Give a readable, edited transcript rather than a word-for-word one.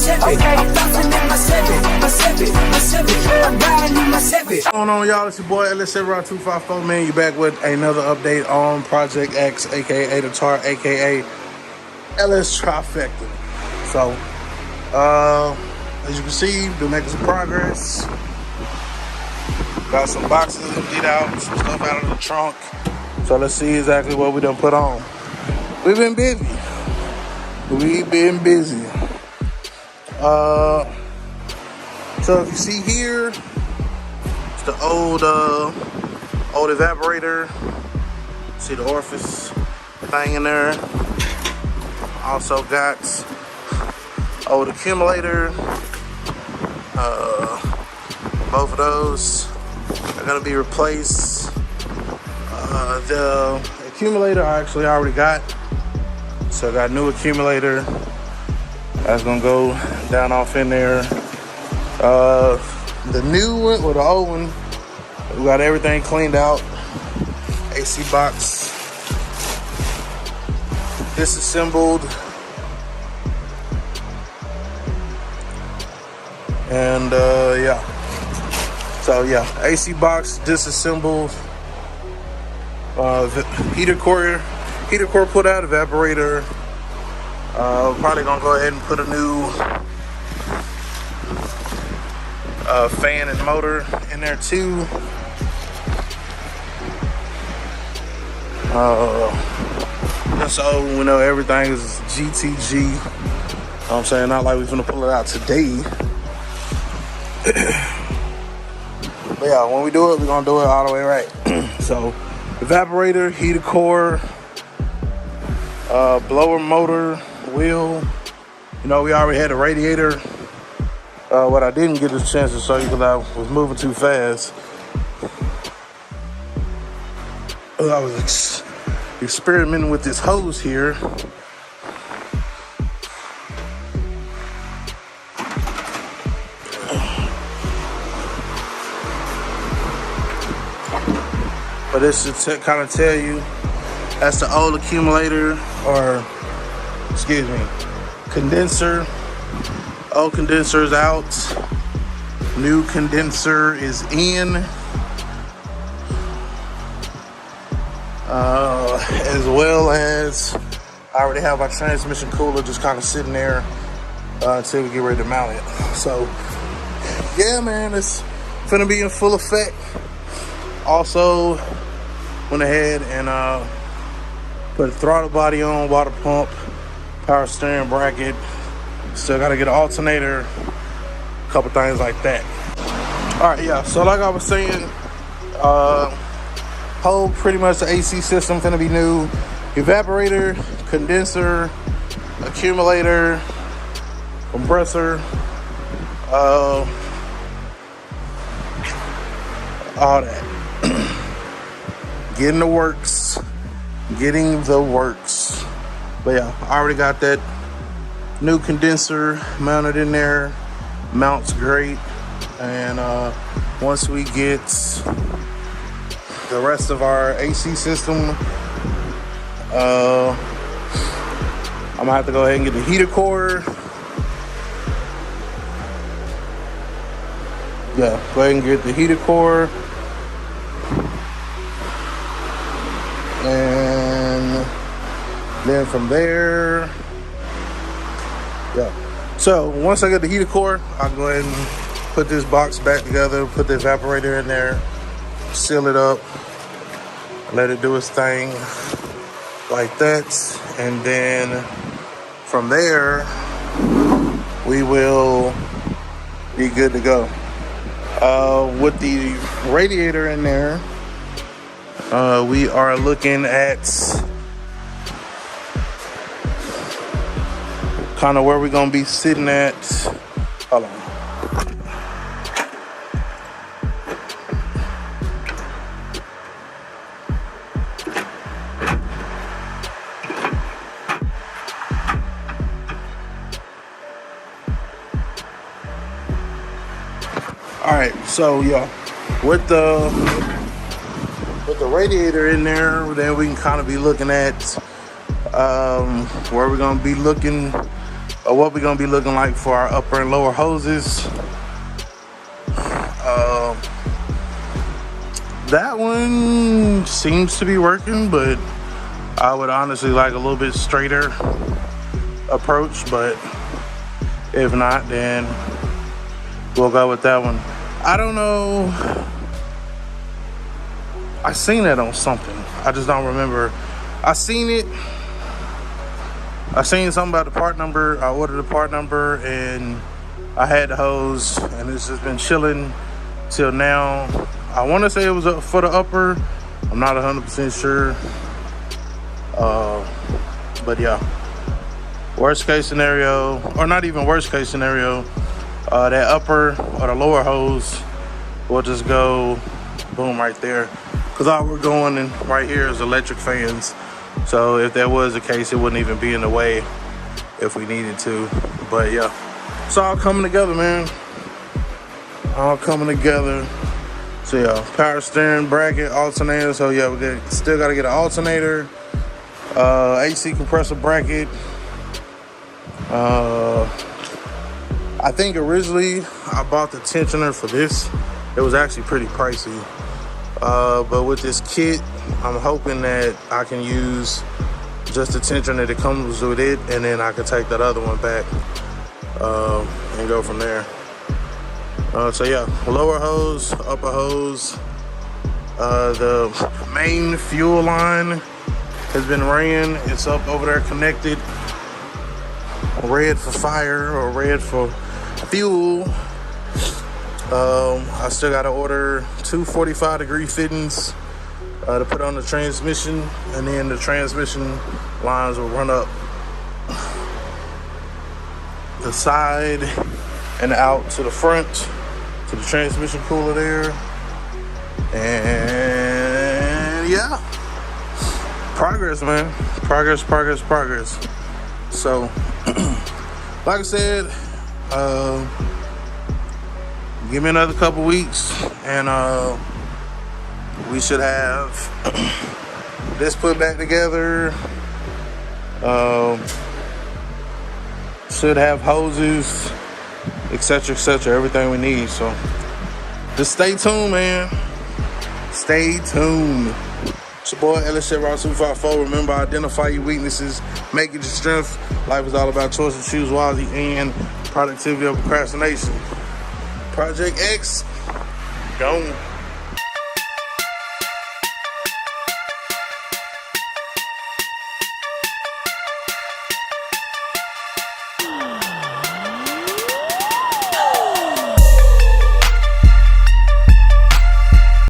Chevy. I'm bouncing in my Chevy. I'm riding in my Chevy. What's going on, y'all? It's your boy LS254, man. You back with another update on Project X, aka the TAR, aka LS Trifecta. So, as you can see, been making some progress. Got some boxes emptied out, some stuff out of the trunk. So let's see exactly what we done put on. We've been busy. So if you see here, it's the old evaporator. See the orifice thing in there. Also got old accumulator. Both of those are gonna be replaced. The accumulator I actually already got. So I got a new accumulator. That's gonna go down off in there. The new one or the old one, we got everything cleaned out. AC box disassembled. And yeah. So yeah, AC box disassembled. The heater core put out, evaporator. Probably gonna go ahead and put a new fan and motor in there too. So we know everything is GTG. You know what I'm saying? Not like we're gonna pull it out today. But yeah, when we do it, we're gonna do it all the way right. So evaporator, heater core, blower motor, wheel. You know, we already had a radiator. What I didn't get a chance to show you because I was moving too fast. I was experimenting with this hose here. But this should kind of tell you that's the old accumulator, or excuse me, condenser. Old condenser is out. New condenser is in. As well as I already have my transmission cooler just kind of sitting there until we get ready to mount it. So yeah, man, it's gonna be in full effect. Also went ahead and put a throttle body on, water pump, power steering bracket. Still gotta get an alternator, a couple things like that. All right, yeah, so like I was saying, whole pretty much the AC system gonna be new. Evaporator, condenser, accumulator, compressor, all that. Getting the works. But yeah, I already got that new condenser mounted in there. Mounts great. And once we get the rest of our AC system, I'm gonna have to go ahead and get the heater core. Yeah, go ahead and get the heater core. And then from there, yeah. So once I get the heater core, I'll go ahead and put this box back together, put the evaporator in there, seal it up, let it do its thing like that. And then from there, we will be good to go. With the radiator in there, we are looking at kind of where we're gonna be sitting at. Hold on. All right, so yeah, with the radiator in there, then we can kind of be looking at where we're gonna be looking what we're gonna be looking like for our upper and lower hoses. That one seems to be working, but I would honestly like a little bit straighter approach, but if not, then we'll go with that one. I don't know, I seen that on something, I just don't remember. I seen something about the part number. I ordered the part number and I had the hose, and it's just been chilling till now. I want to say it was up for the upper, I'm not 100% sure. But yeah, worst case scenario, or not even worst case scenario, that upper or the lower hose will just go boom right there, because all we're going in right here is electric fans. So if that was the case, it wouldn't even be in the way if we needed to. But yeah, it's all coming together, man. All coming together. So yeah, power steering, bracket, alternator. So yeah, we still got to get an alternator, AC compressor bracket. I think originally I bought the tensioner for this. It was actually pretty pricey. But with this kit, I'm hoping that I can use just the tensioner that comes with it, and then I can take that other one back and go from there. So yeah, lower hose, upper hose. The main fuel line has been ran. It's up over there connected. Red for fire or red for fuel. I still got to order 2 45-degree fittings to put on the transmission, and then the transmission lines will run up the side and out to the front to the transmission cooler there. And yeah, progress, man. Progress. So like I said, give me another couple weeks and we should have this put back together. Should have hoses, etc., everything we need. So just stay tuned, man. Stay tuned. It's your boy LSJ Raw 254. Remember, identify your weaknesses, make it your strength. Life is all about choices, choose wisely, and productivity over procrastination. Project X, gone.